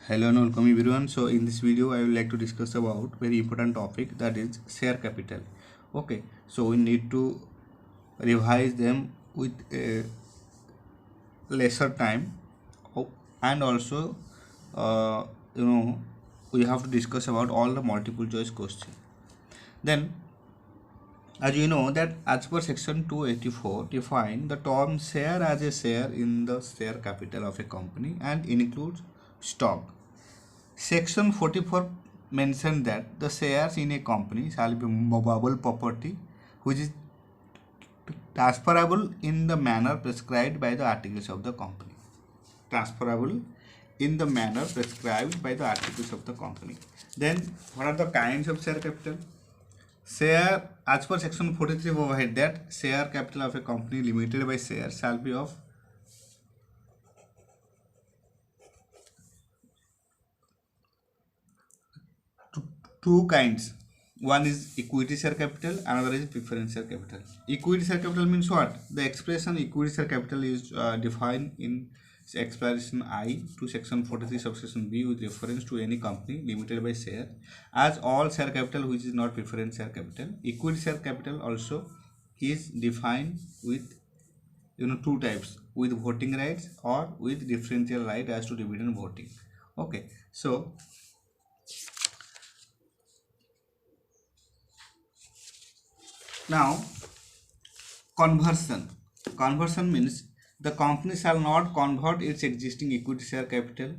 Hello and welcome everyone. So in this video I would like to discuss about very important topic, that is share capital. Okay, so we need to revise them with a lesser time. Oh, and also uh, you know we have to discuss about all the multiple choice question. Then, as you know, that as per section 284 define the term share as a share in the share capital of a company and includes stock. Section 44 mentioned that the shares in a company shall be movable property which is transferable in the manner prescribed by the articles of the company. Transferable in the manner prescribed by the articles of the company. Then, what are the kinds of share capital? Share, as per section 43 provide that share capital of a company limited by shares shall be of two kinds. One is equity share capital, another is preference share capital. Equity share capital means what? The expression equity share capital is defined in explanation I to section 43 subsection B with reference to any company limited by share as all share capital which is not preference share capital. Equity share capital also is defined with two types, with voting rights or with differential right as to dividend voting. Okay, so now conversion. Conversion means the company shall not convert its existing equity share capital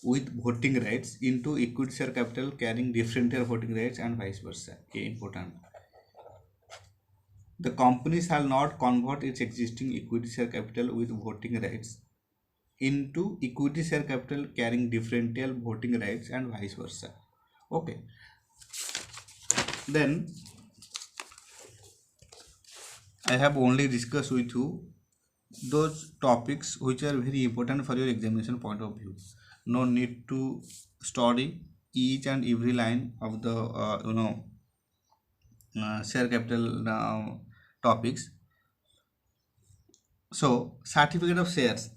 with voting rights into equity share capital carrying differential voting rights and vice versa. Okay, important. The company shall not convert its existing equity share capital with voting rights into equity share capital carrying differential voting rights and vice versa. Okay. Then I have only discussed with you those topics which are very important for your examination point of view. No need to study each and every line of the share capital topics. So certificate of shares.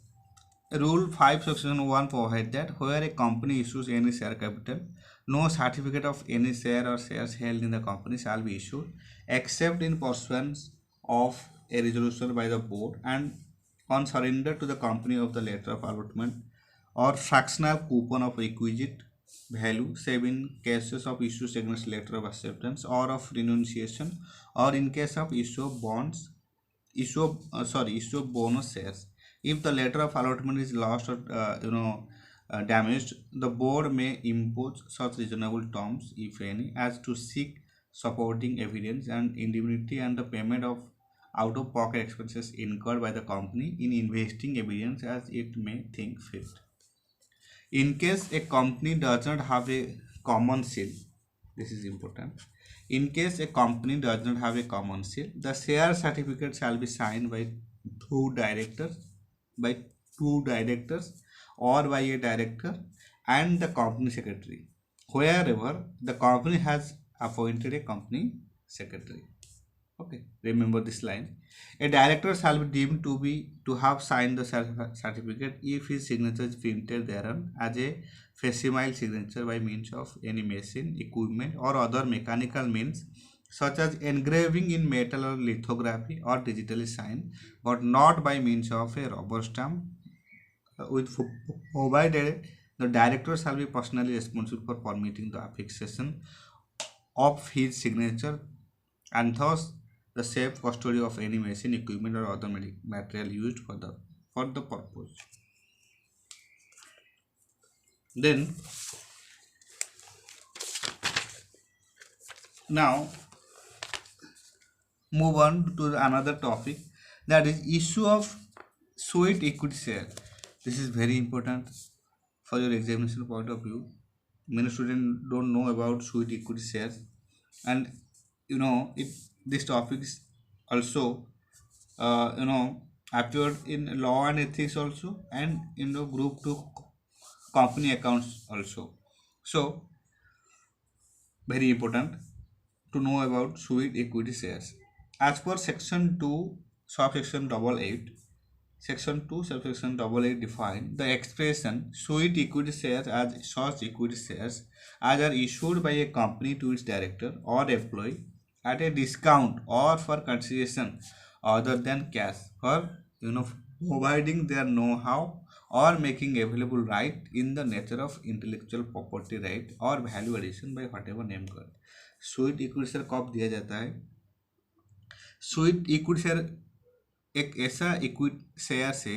Rule 5 section 1 provide that where a company issues any share capital, no certificate of any share or shares held in the company shall be issued except in pursuance of a resolution by the board and on surrender to the company of the letter of allotment or fractional coupon of requisite value save in cases of issues against letter of acceptance or of renunciation or in case of issue of bonds issue of bonus shares. If the letter of allotment is lost or damaged, the board may impose such reasonable terms, if any, as to seek supporting evidence and indemnity and the payment of out-of-pocket expenses incurred by the company in investing evidence as it may think fit. In case a company does not have a common seal, this is important. In case a company does not have a common seal, the share certificate shall be signed two directors, by two directors, or by a director and the company secretary, wherever the company has appointed a company secretary. Okay, remember this line. A director shall be deemed to have signed the certificate if his signature is printed thereon as a facsimile signature by means of any machine, equipment, or other mechanical means, such as engraving in metal or lithography or digitally signed, but not by means of a rubber stamp. With provided the director shall be personally responsible for permitting the affixation of his signature and thus the safe custody of any machine, equipment, or other material used for the purpose. Then now move on to another topic, that is issue of sweet equity share. This is very important for your examination point of view. Many students don't know about sweet equity shares, and it this topic is also appeared in law and ethics also, and in the group 2 company accounts also. So very important to know about sweet equity shares. As per section 2 subsection 88, Section 2, subsection 8 define the expression sweet equity shares as such equity shares as are issued by a company to its director or employee at a discount or for consideration other than cash for providing their know-how or making available right in the nature of intellectual property right or value addition by whatever name called. Sweet equity share कब दिया जाता है? Sweet equity share एक ऐसा equity share से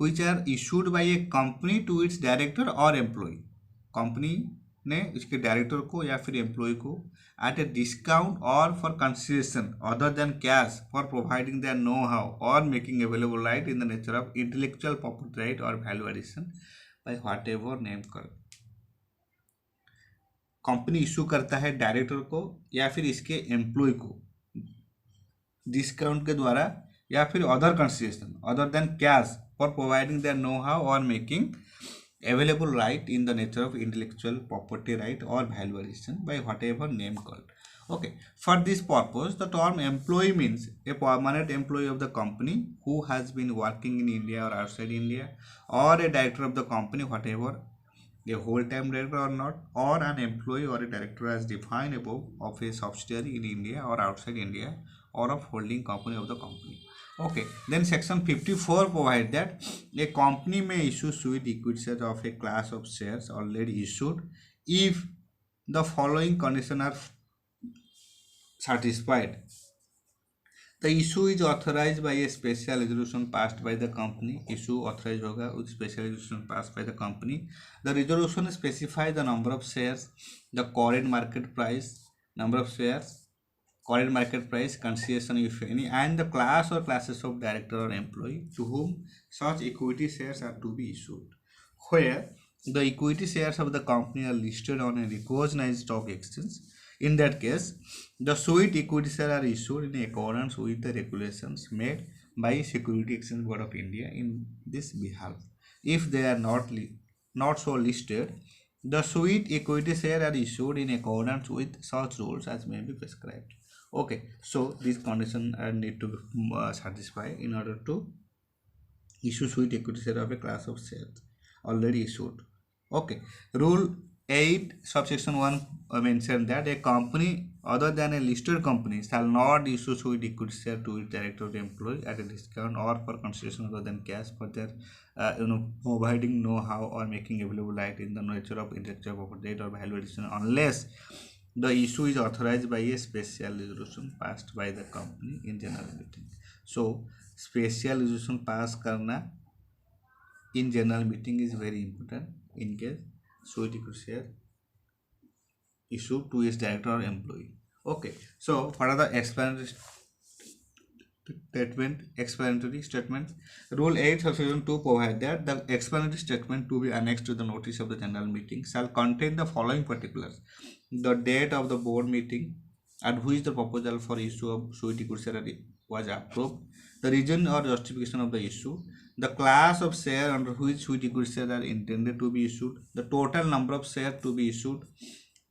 which are issued by a company to its director और employ, company ने उसके डायरेक्टर को या फिर एम्प्लॉय को एट ए डिस्काउंट और for consideration other than cash for providing their know how और making available right in the nature of intellectual property right और value addition by whatever name कर। Company issue करता है director को या फिर इसके एम्प्लॉय को डिस्काउंट के द्वारा या फिर other consideration other than cash for providing their know how और making available right in the nature of intellectual property right or value addition by whatever name called. Okay, for this purpose the term employee means a permanent employee of the company who has been working in India or outside India, or a director of the company, whatever a whole-time director or not, or an employee or a director as defined above of a subsidiary in India or outside India or of holding company of the company. Okay, then section 54 provides that a company may issue sweet equity shares of a class of shares already issued if the following conditions are satisfied. The issue is authorized by a special resolution passed by the company. Issue authorized होगा with special resolution passed by the company. The resolution specifies the number of shares, the current market price, number of shares, current market price, consideration if any, and the class or classes of director or employee to whom such equity shares are to be issued. Where the equity shares of the company are listed on a recognized stock exchange, in that case, the sweet equity shares are issued in accordance with the regulations made by Security Exchange Board of India in this behalf. If they are not so listed, the sweet equity shares are issued in accordance with such rules as may be prescribed. Okay, so these conditions are need to satisfy in order to issue sweet equity share of a class of shares already issued. Okay, rule 8 subsection 1 mentioned that a company other than a listed company shall not issue sweet equity share to its director or employee at a discount or for consideration other than cash for their providing know-how or making available right in the nature of intellectual property or value addition unless the issue is authorized by a special resolution passed by the company in general meeting. So special resolution pass karna in general meeting is very important in case sweet equity share issued to its director or employee. Okay, so what are the explanatory statements? Rule 8 subsection 2 provide that the explanatory statement to be annexed to the notice of the general meeting shall contain the following particulars: the date of the board meeting at which the proposal for issue of sweet equity share was approved, the reason or justification of the issue, the class of share under which sweet equity shares are intended to be issued, the total number of shares to be issued,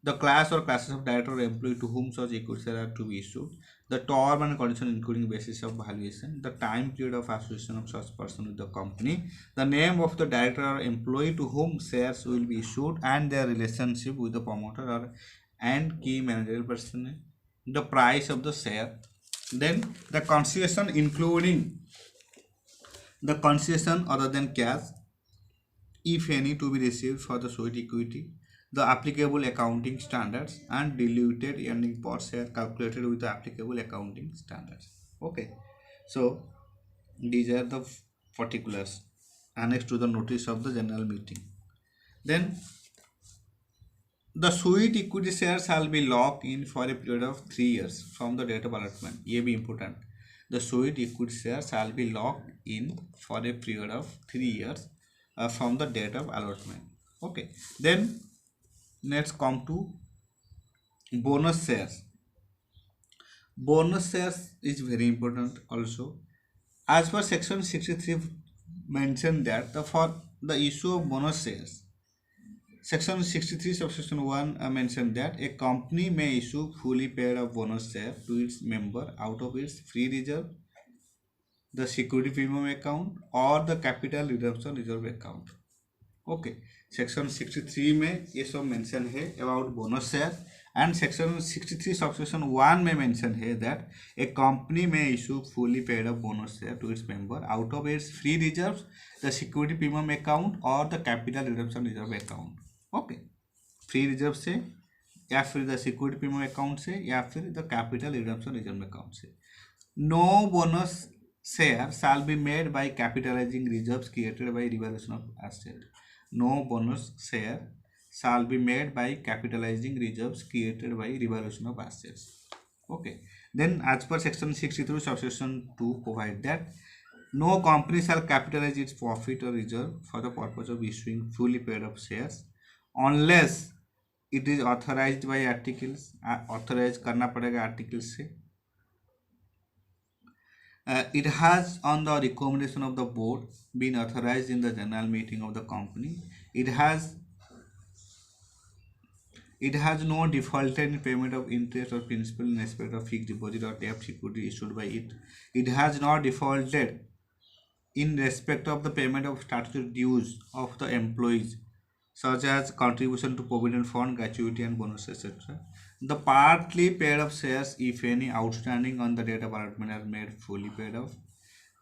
the class or classes of director or employee to whom such equity shares are to be issued, the term and condition including basis of valuation, the time period of association of such person with the company, the name of the director or employee to whom shares will be issued and their relationship with the promoter or and key managerial person, the price of the share, then the consideration including the consideration other than cash, if any, to be received for the sweet equity, the applicable accounting standards, and diluted earning per share calculated with the applicable accounting standards. Okay, so these are the particulars annexed to the notice of the general meeting. Then the sweet equity share shall be locked in for a period of 3 years from the date of allotment. ये भी important. The sweet equity share shall be locked in for a period of 3 years from the date of allotment. Okay, then let's come to bonus shares. Bonus shares is very important also. As per section 63 mentioned that for the issue of bonus shares, section 63 subsection 1 mentioned that a company may issue fully paid up bonus share to its member out of its free reserve. the security premium account or the capital redemption reserve account. Okay, section 63 में ये सब mention है about bonus share, and section 63 subsection 1 में mention है that a company may issue fully paid up bonus share to its member out of its free reserves, the security premium account और the capital redemption reserve account. Okay, free reserve से या फिर the security premium account से या फिर the capital redemption reserve account से. No bonus share shall be made by capitalizing reserves created by revaluation of asset. No bonus share shall be made by capitalizing reserves created by revaluation of assets. Okay. Then as per section 63 subsection 2 provide that no company shall capitalize its profit or reserve for the purpose of issuing fully paid up shares unless it is authorized by articles. Authorized करना पड़ेगा articles से. It has, on the recommendation of the board, been authorized in the general meeting of the company. It has no defaulted in payment of interest or principal in respect of fixed deposit or debt security issued by it. It has not defaulted in respect of the payment of statutory dues of the employees, such as contribution to provident fund, gratuity and bonus, etc. The partly paid up shares, if any, outstanding on the date of allotment are made fully paid off.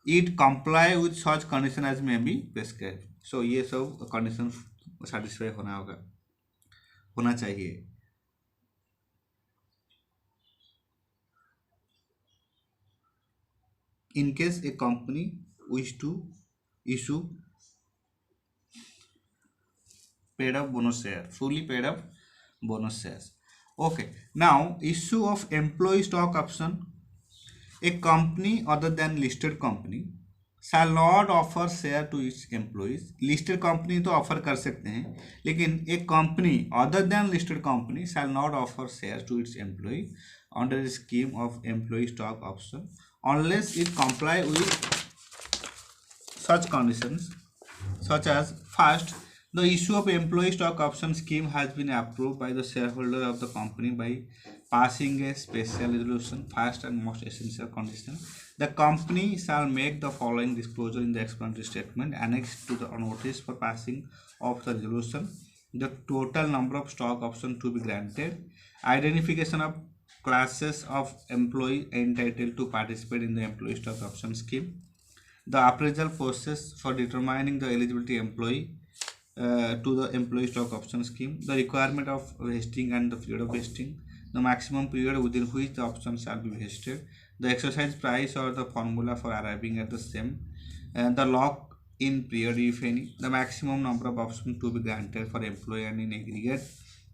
It comply with such condition as may be prescribed. So ये सब condition satisfy होना चाहिए. In case a company wish to issue paid up bonus share, fully paid up bonus shares. Okay, now issue of employee stock option. A company other than listed company shall not offer share to its employees. Listed company तो offer कर सकते हैं, लेकिन एक company other than listed company shall not offer shares to its employee under the scheme of employee stock option unless it comply with such conditions, such as first, the issue of employee stock option scheme has been approved by the shareholder of the company by passing a special resolution. First and most essential condition, the company shall make the following disclosure in the explanatory statement annexed to the notice for passing of the resolution: the total number of stock options to be granted, identification of classes of employees entitled to participate in the employee stock option scheme, the appraisal process for determining the eligibility employee to the employee stock option scheme, the requirement of vesting and the period of vesting, the maximum period within which the option shall be vested, the exercise price or the formula for arriving at the same, and the lock-in period, if any, the maximum number of options to be granted for employee and in aggregate,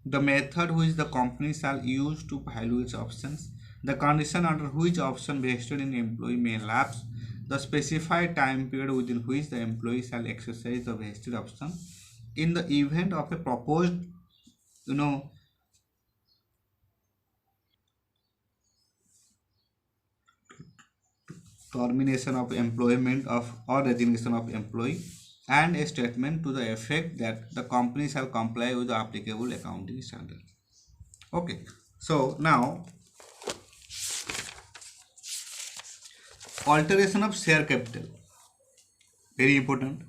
the method which the company shall use to value its options, the condition under which option vested in employee may lapse, the specified time period within which the employee shall exercise the vested option in the event of a proposed termination of employment of or resignation of employee, and a statement to the effect that the company shall comply with the applicable accounting standards. Okay, so now alteration of share capital, very important.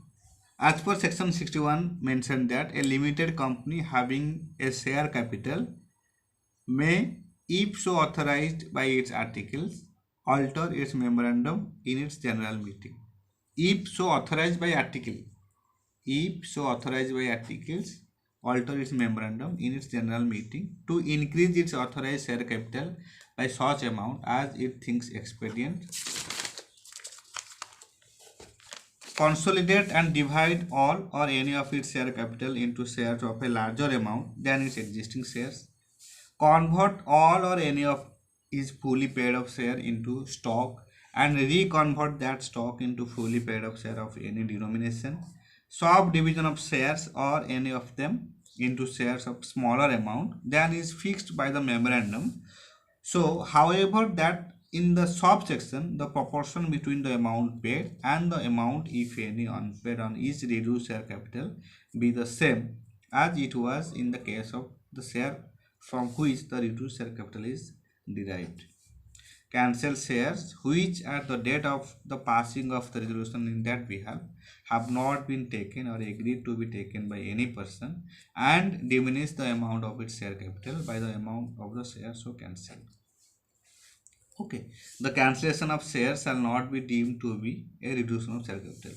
As per section 61 mentioned that a limited company having a share capital may, if so authorized by its articles, alter its memorandum in its general meeting. If so authorized by articles, alter its memorandum in its general meeting to increase its authorized share capital by such amount as it thinks expedient, consolidate and divide all or any of its share capital into shares of a larger amount than its existing shares, convert all or any of his fully paid up share into stock and reconvert that stock into fully paid up share of any denomination, swap division of shares or any of them into shares of smaller amount than is fixed by the memorandum. So, however, that in the subsection, the proportion between the amount paid and the amount, if any, unpaid on each reduced share capital be the same as it was in the case of the share from which the reduced share capital is derived. cancel shares which at the date of the passing of the resolution in that behalf have not been taken or agreed to be taken by any person, and diminish the amount of its share capital by the amount of the shares so cancelled. Okay, the cancellation of shares shall not be deemed to be a reduction of share capital.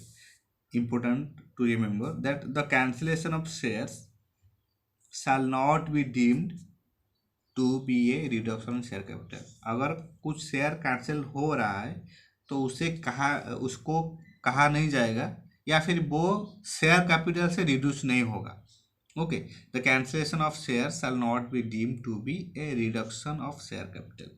Important to remember that the cancellation of shares shall not be deemed to be a reduction share capital. अगर कुछ share cancel हो रहा है तो उसे उसको कहा नहीं जाएगा या फिर वो शेयर कैपिटल से रिड्यूस नहीं होगा. Okay, the cancellation of share shall not be deemed to be a reduction of share capital.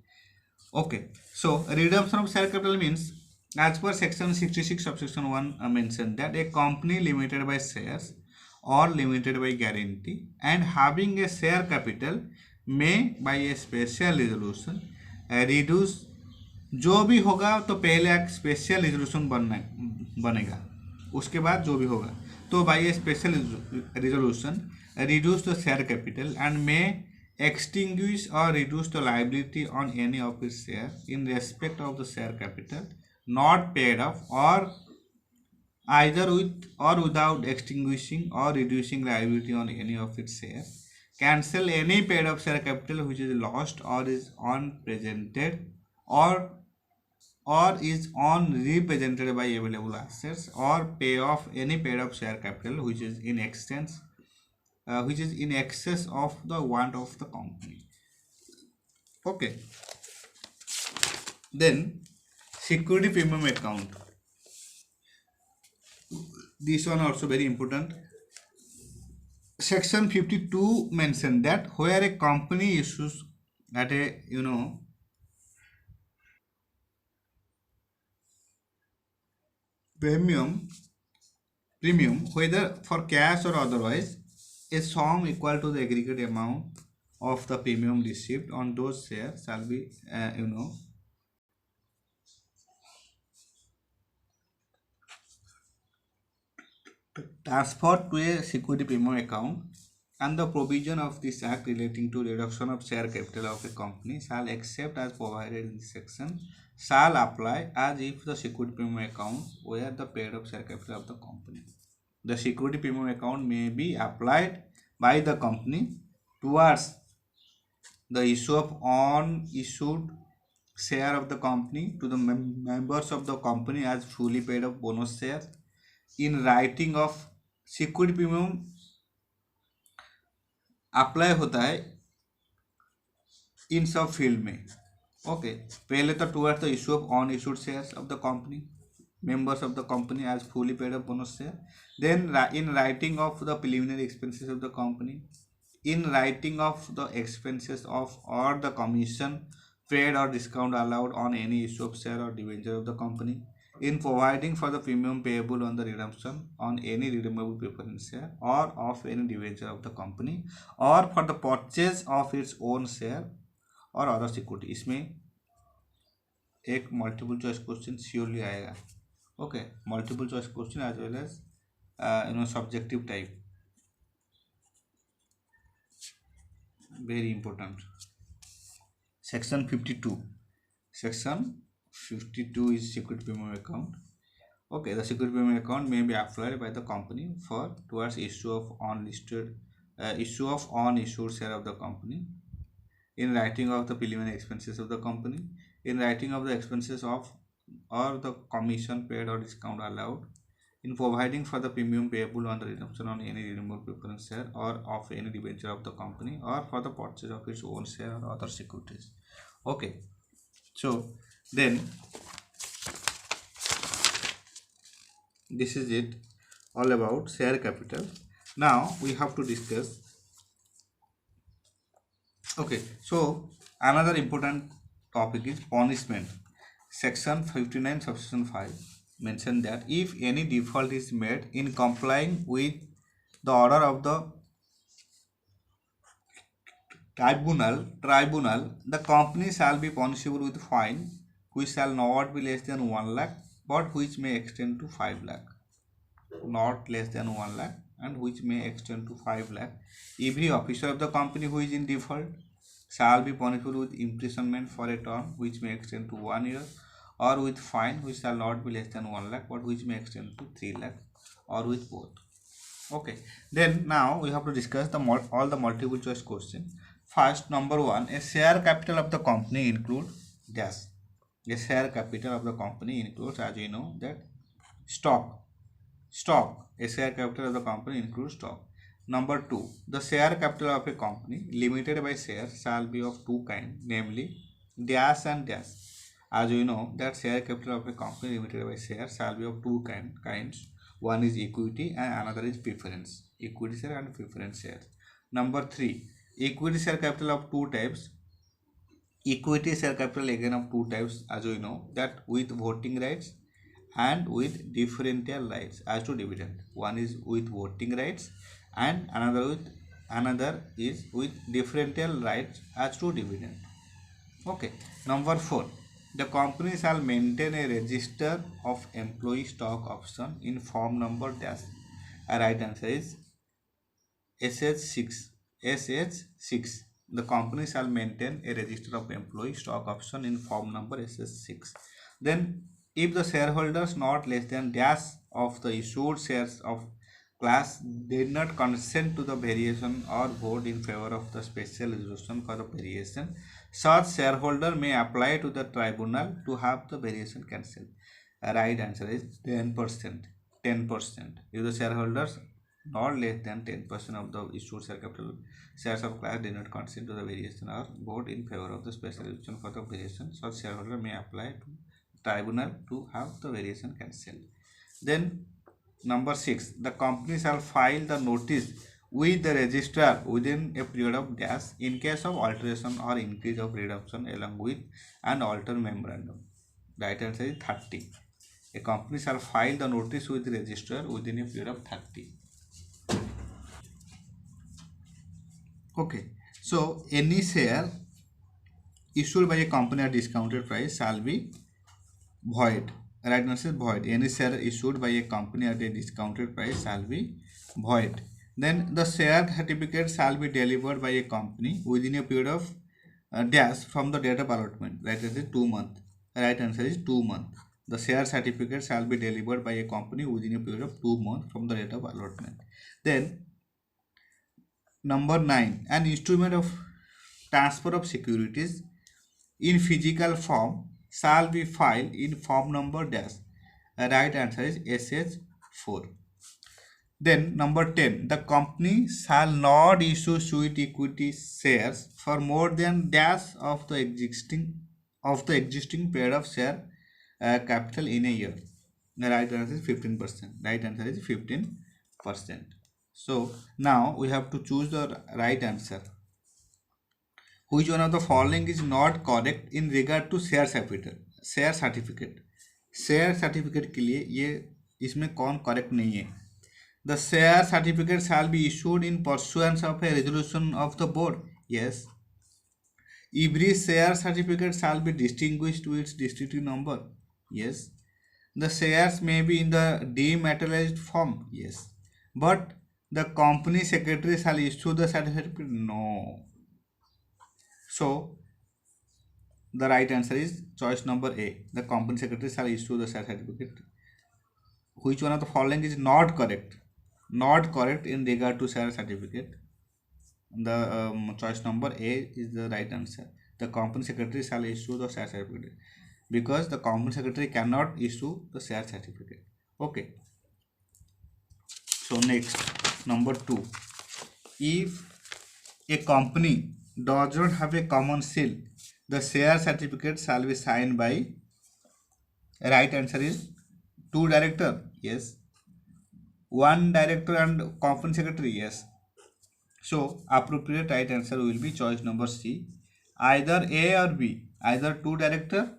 Okay, so reduction of share capital means as per section 66 subsection 1 mentioned that a company limited by shares or limited by guarantee and having a share capital may by a special resolution reduce. जो भी होगा तो पहले एक special resolution बनेगा, उसके बाद जो भी होगा तो by a special resolution reduce the share capital and may extinguish or reduce the liability on any of its share in respect of the share capital not paid off, or either with or without extinguishing or reducing liability on any of its share, cancel any paid off share capital which is lost or is unrepresented or is unrepresented by available assets, or pay off any paid off share capital which is in excess of the want of the company. Okay, then security premium account. This one also very important. Section 52 mentioned that where a company issues at a premium whether for cash or otherwise, a sum equal to the aggregate amount of the premium received on those shares shall be transferred to a security premium account, and the provision of this act relating to reduction of share capital of a company shall, except as provided in this section, shall apply as if the security premium account were the paid up share capital of the company. The security premium account may be applied by the company towards the issue of unissued share of the company to the members of the company as fully paid up bonus shares. In writing of security premium apply होता है इन सब field में. Okay, पहले तो towards the issue of on issued shares of the company, members of the company as fully paid up bonus share. Then in writing of the preliminary expenses of the company, in writing of the expenses of or the commission paid or discount allowed on any issue of share or debenture of the company, in providing for the premium payable on the redemption on any redeemable preference share or of any debenture of the company, or for the purchase of its own share or other security. इसमें एक multiple choice question surely आएगा. Okay, multiple choice question as well as subjective type, very important. Section 52 is security premium account. Okay, the security premium account may be applied by the company for towards issue of unissued share of the company, in writing of the preliminary expenses of the company, in writing of the expenses of or the commission paid or discount allowed, in providing for the premium payable on the redemption on any redeemable preference share or of any debenture of the company, or for the purchase of its own share or other securities. Okay, so then this is it all about share capital. Now we have to discuss. Okay, so another important topic is punishment. Section 59 subsection 5 mentioned that if any default is made in complying with the order of the tribunal, the company shall be punishable with fine which shall not be less than 1 lakh but which may extend to 5 lakh. Not less than 1 lakh and which may extend to 5 lakh. Every officer of the company who is in default, shall be punishable with imprisonment for a term which may extend to 1 year, or with fine which shall not be less than 1 lakh but which may extend to 3 lakh, or with both. Okay, then now we have to discuss all the multiple choice question. First, number one, a share capital of the company include dash. A share capital of the company includes, as we know, that stock. A share capital of the company includes stock. Number two, the share capital of a company limited by shares shall be of two kinds, namely dash and dash. As we know that share capital of a company limited by shares shall be of two kinds. One is equity and another is preference. Equity share and preference shares. Number three, equity share capital of two types. Equity share capital again of two types, as we know that with voting rights and with differential rights as to dividend. One is with voting rights and another is with differential rights as to dividend. Okay. Number four, the company shall maintain a register of employee stock option in form number dash. A right answer is SH6. SH6. The company shall maintain a register of employee stock option in form number SH6. Then, if the shareholders not less than dash of the issued shares of class did not consent to the variation or vote in favor of the special resolution for the variation, such shareholder may apply to the tribunal to have the variation cancelled. A right answer is 10%. 10%. If the shareholders not less than 10% of the issued share capital shares of class did not consent to the variation or vote in favor of the special resolution for the variation, such shareholder may apply to tribunal to have the variation cancelled. Then number 6, the company shall file the notice with the registrar within a period of dash in case of alteration or increase of reduction along with an alter memorandum. Right answer is 30. A company shall file the notice with the registrar within a period of 30. Okay, so any share issued by a company at discounted price shall be void. Right answer is void. Any share issued by a company at a discounted price shall be void. Then the share certificate shall be delivered by a company within a period of dash from the date of allotment. Right answer is 2 months. Right answer is 2 months. The share certificate shall be delivered by a company within a period of 2 months from the date of allotment. Then number 9, an instrument of transfer of securities in physical form shall be filed in form number dash. The right answer is SH4. Then number 10, the company shall not issue sweet equity shares for more than dash of the existing paid of share capital in a year. The right answer is 15%. Right answer is 15%. So now we have to choose the right answer. Which one of the following is not correct in regard to share capital? Share certificate के लिए ये इसमें कौन correct नहीं है? The share certificate shall be issued in pursuance of A resolution of the board. Yes. Every share certificate shall be distinguished with its distinctive number. Yes. The shares may be in the dematerialized form. Yes. But the company secretary shall issue the certificate. No. So the right answer is choice number A. The company secretary shall issue the share certificate. Which one of the following is not correct? Not correct in regard to share certificate. The choice number A is the right answer. The company secretary shall issue the share certificate because the company secretary cannot issue the share certificate. Okay. So next, number 2. If a company does not have a common seal, the share certificate shall be signed by. Right answer is 2 director. Yes. 1 director and company secretary. Yes. So appropriate right answer will be choice number C. Either A or B. Either 2 director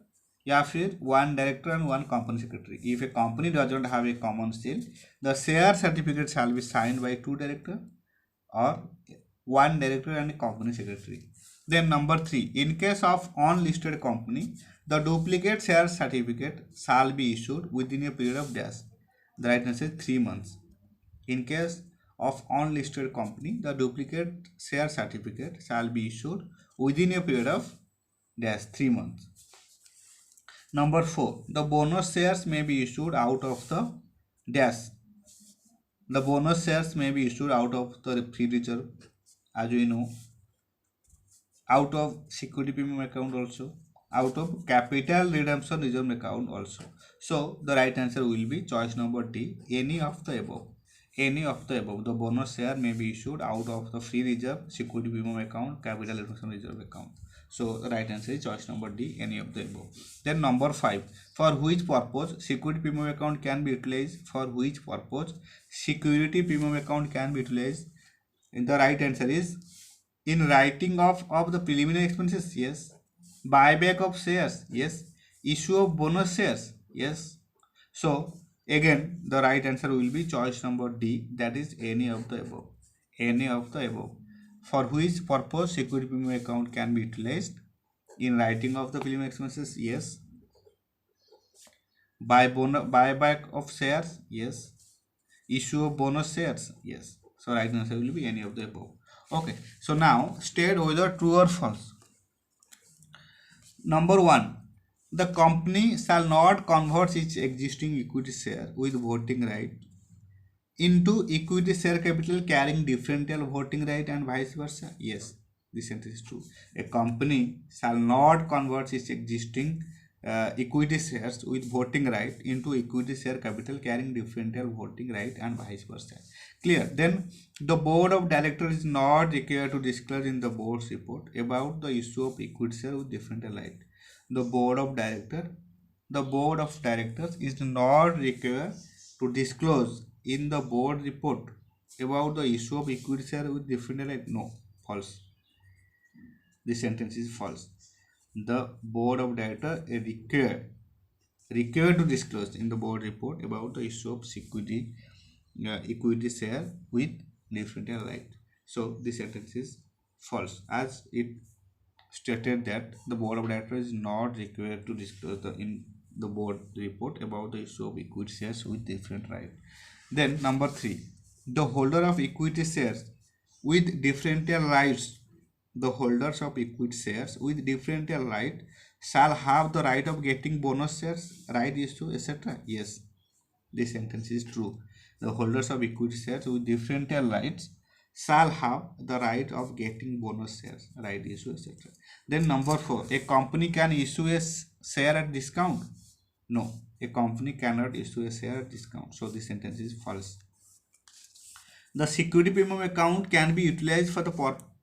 या फिर 1 director and 1 company secretary. If a company does not have a common seal, the share certificate shall be signed by 2 director or 1 director and a company secretary. Then number 3, in case of unlisted company, the duplicate share certificate shall be issued within a period of dash. The right answer is 3 months. In case of unlisted company, the duplicate share certificate shall be issued within a period of dash 3 months. Number 4, the bonus shares may be issued out of the dash. The bonus shares may be issued out of the free reserve, as we know, out of security premium account also, out of capital redemption reserve account also. So the right answer will be choice number D, any of the above. Any of the above. The bonus share may be issued out of the free reserve, security premium account, capital redemption reserve account. So the right answer is choice number D, any of the above. Then number 5, for which purpose security premium account can be utilized? For which purpose security premium account can be utilized? And the right answer is in writing off of the preliminary expenses, yes. Buyback of shares, yes. Issue of bonus shares, yes. So again the right answer will be choice number D, that is any of the above. Any of the above. For which purpose security premium account can be utilized? In writing of the preliminary expenses, yes. Buyback of shares, yes. Issue of bonus shares, yes. So right answer will be any of the above. Okay, so now state whether true or false. Number 1, the company shall not convert its existing equity share with voting right into equity share capital carrying differential voting right and vice versa. Yes, this sentence is true. A company shall not convert its existing equity shares with voting right into equity share capital carrying differential voting right and vice versa. Clear? Then the board of directors is not required to disclose in the board's report about the issue of equity share with differential right. The board of directors is not required to disclose in the board report about the issue of equity share with differential right. No, false. This sentence is false. The board of directors is required to disclose in the board report about the issue of equity share with differential right. So this sentence is false, as it stated that the board of directors is not required to disclose in the board report about the issue of equity shares with different right. Then number 3, the holder of equity shares with differential rights, the holders of equity shares with differential right shall have the right of getting bonus shares, right issue, etc. Yes, this sentence is true. The holders of equity shares with differential rights shall have the right of getting bonus shares, right issue, etc. Then number 4, a company can issue a share at discount. No, a company cannot issue a share at discount. So this sentence is false. The security premium account can be utilized for the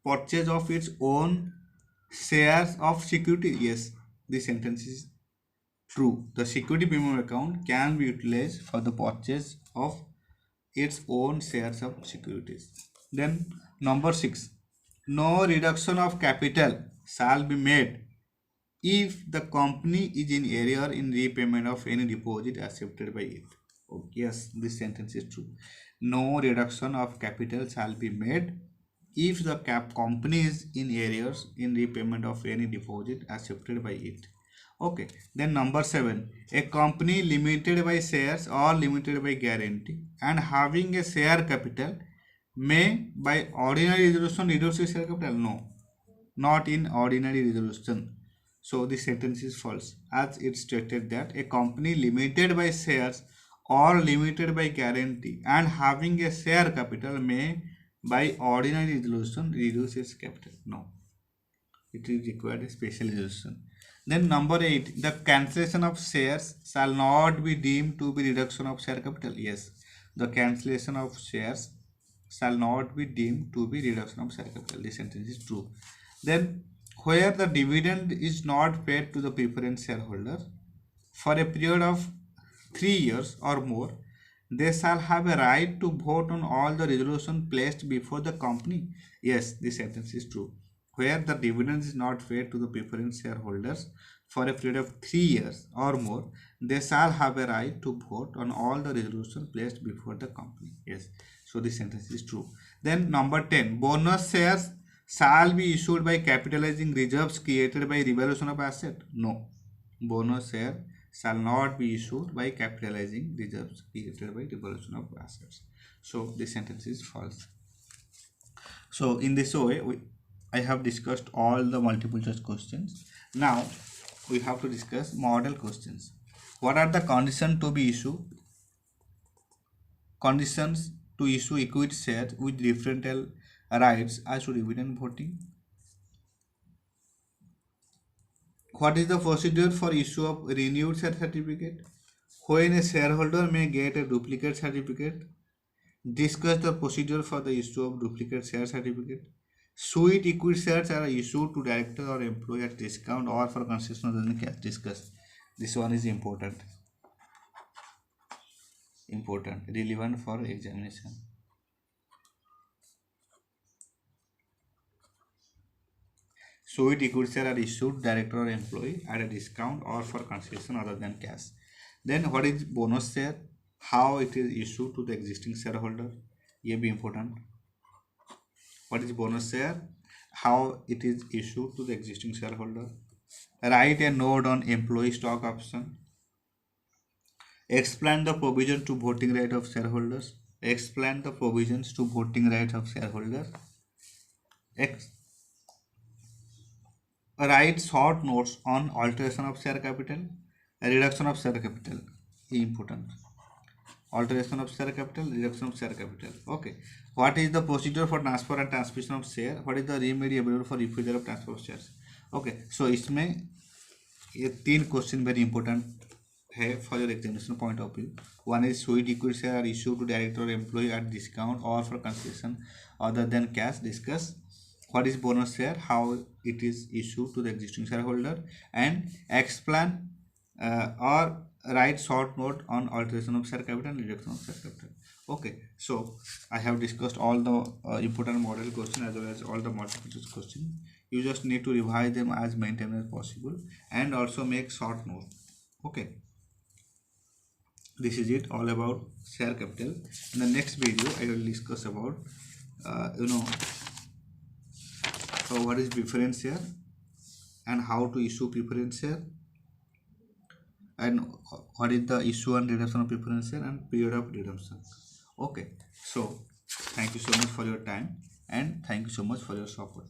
purchase of its own shares of security. Yes, this sentence is true. The security premium account can be utilized for the purchase of its own shares of securities. Then number 6, no reduction of capital shall be made if the company is in error in repayment of any deposit accepted by it. Oh, yes, this sentence is true. No reduction of capital shall be made if the company is in errors in repayment of any deposit accepted by it. Okay, then number 7, a company limited by shares or limited by guarantee and having a share capital may by ordinary resolution reduce its share capital. No, not in ordinary resolution. So the sentence is false, as it stated that a company limited by shares or limited by guarantee and having a share capital may by ordinary resolution reduce its capital. No, it is required a special resolution. Then number 8, the cancellation of shares shall not be deemed to be reduction of share capital. Yes, the cancellation of shares shall not be deemed to be reduction of share capital. This sentence is true. Then where the dividend is not paid to the preference shareholder for a period of 3 years or more, they shall have a right to vote on all the resolutions placed before the company. Yes, this sentence is true. Where the dividend is not paid to the preference shareholders for a period of 3 years or more, they shall have a right to vote on all the resolutions placed before the company. Yes, so this sentence is true. Then number 10, bonus shares shall be issued by capitalizing reserves created by revaluation of asset. No, bonus share shall not be issued by capitalizing reserves created by revaluation of assets. So this sentence is false. So in this way, I have discussed all the multiple choice questions. Now we have to discuss model questions. What are the conditions to be issue? Conditions to issue equity shares with differential rights as to dividend voting. What is the procedure for issue of renewed share certificate? When a shareholder may get a duplicate certificate. Discuss the procedure for the issue of duplicate share certificate. Suite equity shares are issued to director or employee at discount or for concession other than cash. Discuss. This one is important. Relevant for examination. Suite equity shares are issued director or employee at a discount or for concession other than cash. Then what is bonus share? How it is issued to the existing shareholder. ये भी important. What is bonus share? How it is issued to the existing shareholder. Write a note on employee stock option. Explain the provision to voting right of shareholders. Explain the provisions to voting rights of shareholders. Write short notes on alteration of share capital, reduction of share capital. Important. Alteration of share capital, reduction of share capital. Okay. What is the procedure for transfer and transmission of share? What is the remedy available for refusal of transfer of shares? Okay. So इसमें ये 3 question very important है for your examination point of view. One is sweet equity share are issue to director और employ at discount और for concession other than cash. Discuss what is bonus share, how it is issued to the existing shareholder, and explain or write short note on alteration of share capital and reduction of share capital. Okay, so I have discussed all the important model question as well as all the multiple choice question. You just need to revise them as many times as possible and also make short note. Okay, this is it all about share capital. In the next video I will discuss about what is preference share and how to issue preference share, and what is the issue and redemption of preference share and period of redemption. Okay, so thank you so much for your time and thank you so much for your support.